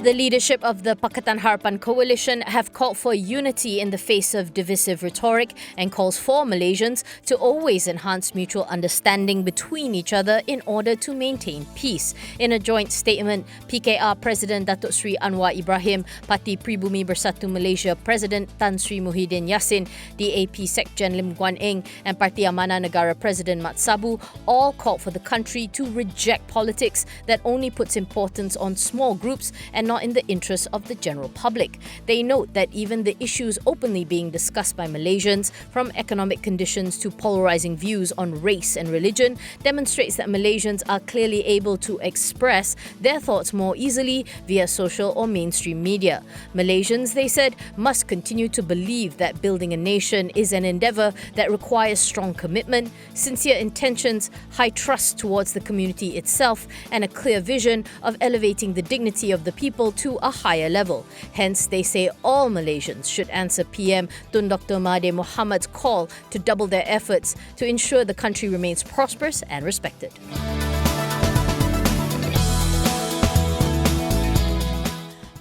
The leadership of the Pakatan Harapan coalition have called for unity in the face of divisive rhetoric and calls for Malaysians to always enhance mutual understanding between each other in order to maintain peace. In a joint statement, PKR President Datuk Sri Anwar Ibrahim, Parti Pribumi Bersatu Malaysia President Tan Sri Muhyiddin Yassin, DAP Sekjen Lim Guan Eng and Parti Amanah Negara President Mat Sabu all called for the country to reject politics that only puts importance on small groups and not in the interests of the general public. They note that even the issues openly being discussed by Malaysians, from economic conditions to polarizing views on race and religion, demonstrates that Malaysians are clearly able to express their thoughts more easily via social or mainstream media. Malaysians, they said, must continue to believe that building a nation is an endeavour that requires strong commitment, sincere intentions, high trust towards the community itself, and a clear vision of elevating the dignity of the people to a higher level. Hence, they say all Malaysians should answer PM Tun Dr. Mahathir Mohamed's call to double their efforts to ensure the country remains prosperous and respected.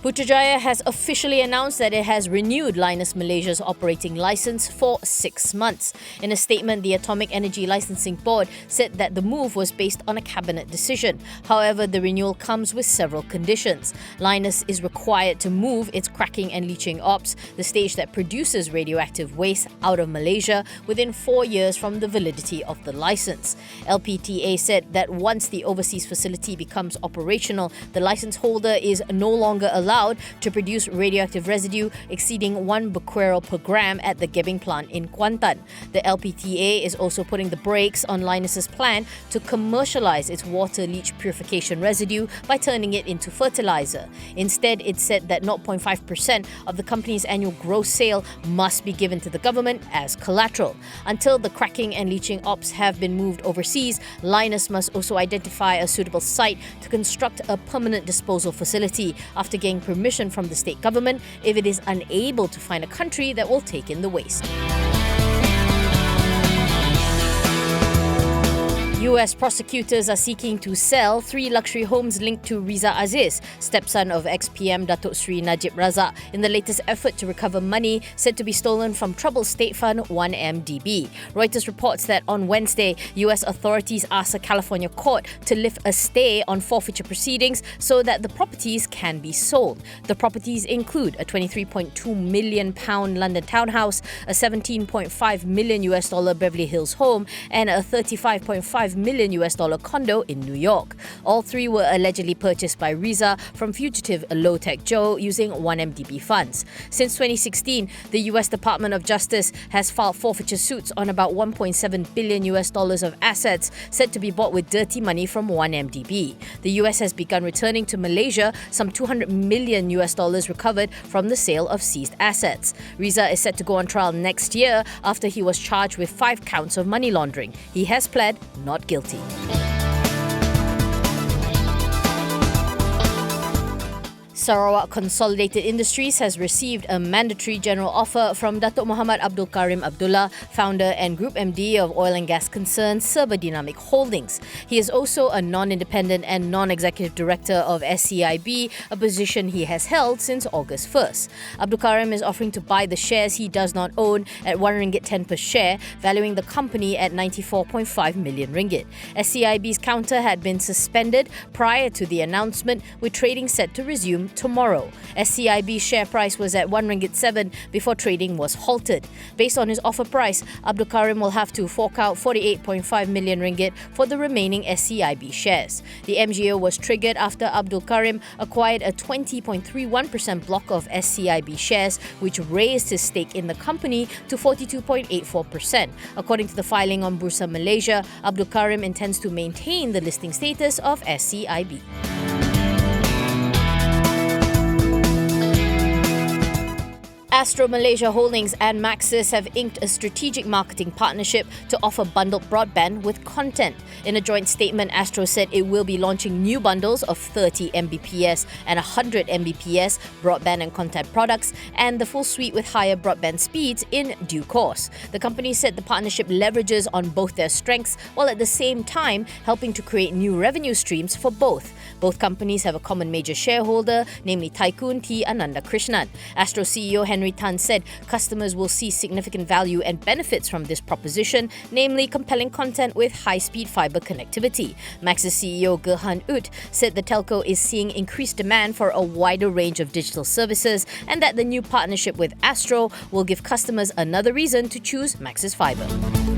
Putrajaya has officially announced that it has renewed Linus Malaysia's operating license for 6 months. In a statement, the Atomic Energy Licensing Board said that the move was based on a cabinet decision. However, the renewal comes with several conditions. Linus is required to move its cracking and leaching ops, the stage that produces radioactive waste, out of Malaysia within 4 years from the validity of the license. LPTA said that once the overseas facility becomes operational, the license holder is no longer allowed to produce radioactive residue exceeding 1 becquerel per gram at the Gebeng plant in Kuantan. The LPTA is also putting the brakes on Linus's plan to commercialize its water leach purification residue by turning it into fertilizer. Instead, it said that 0.5% of the company's annual gross sale must be given to the government as collateral. Until the cracking and leaching ops have been moved overseas, Linus must also identify a suitable site to construct a permanent disposal facility after getting permission from the state government if it is unable to find a country that will take in the waste. US prosecutors are seeking to sell 3 luxury homes linked to Riza Aziz, stepson of ex-PM Datuk Sri Najib Razak, in the latest effort to recover money said to be stolen from troubled state fund 1MDB. Reuters reports that on Wednesday, US authorities asked a California court to lift a stay on forfeiture proceedings so that the properties can be sold. The properties include a £23.2 million London townhouse, a $17.5 million Beverly Hills home, and a $35.5 million condo in New York. All 3 were allegedly purchased by Riza from fugitive Low-Tech Joe using 1MDB funds. Since 2016, the US Department of Justice has filed forfeiture suits on about $1.7 billion of assets said to be bought with dirty money from 1MDB. The US has begun returning to Malaysia some $200 million recovered from the sale of seized assets. Riza is set to go on trial next year after he was charged with 5 counts of money laundering. He has pled not guilty. Sabak Consolidated Industries has received a mandatory general offer from Datuk Muhammad Abdul Karim Abdullah, founder and Group MD of oil and gas concern Serba Dynamic Holdings. He is also a non-independent and non-executive director of SCIB, a position he has held since August 1st. Abdul Karim is offering to buy the shares he does not own at RM1.10 per share, valuing the company at 94.5 million ringgit. SCIB's counter had been suspended prior to the announcement, with trading set to resume tomorrow. SCIB's share price was at RM1.07 before trading was halted. Based on his offer price, Abdul Karim will have to fork out 48.5 million ringgit for the remaining SCIB shares. The MGO was triggered after Abdul Karim acquired a 20.31% block of SCIB shares, which raised his stake in the company to 42.84%. According to the filing on Bursa Malaysia, Abdul Karim intends to maintain the listing status of SCIB. Astro Malaysia Holdings and Maxis have inked a strategic marketing partnership to offer bundled broadband with content. In a joint statement, Astro said it will be launching new bundles of 30 Mbps and 100 Mbps broadband and content products and the full suite with higher broadband speeds in due course. The company said the partnership leverages on both their strengths while at the same time helping to create new revenue streams for both. Both companies have a common major shareholder, namely Tycoon T. Ananda Krishnan. Astro CEO Henry Tan said customers will see significant value and benefits from this proposition, namely compelling content with high-speed fibre connectivity. Maxis CEO Gerhan Ut said the telco is seeing increased demand for a wider range of digital services and that the new partnership with Astro will give customers another reason to choose Maxis Fibre.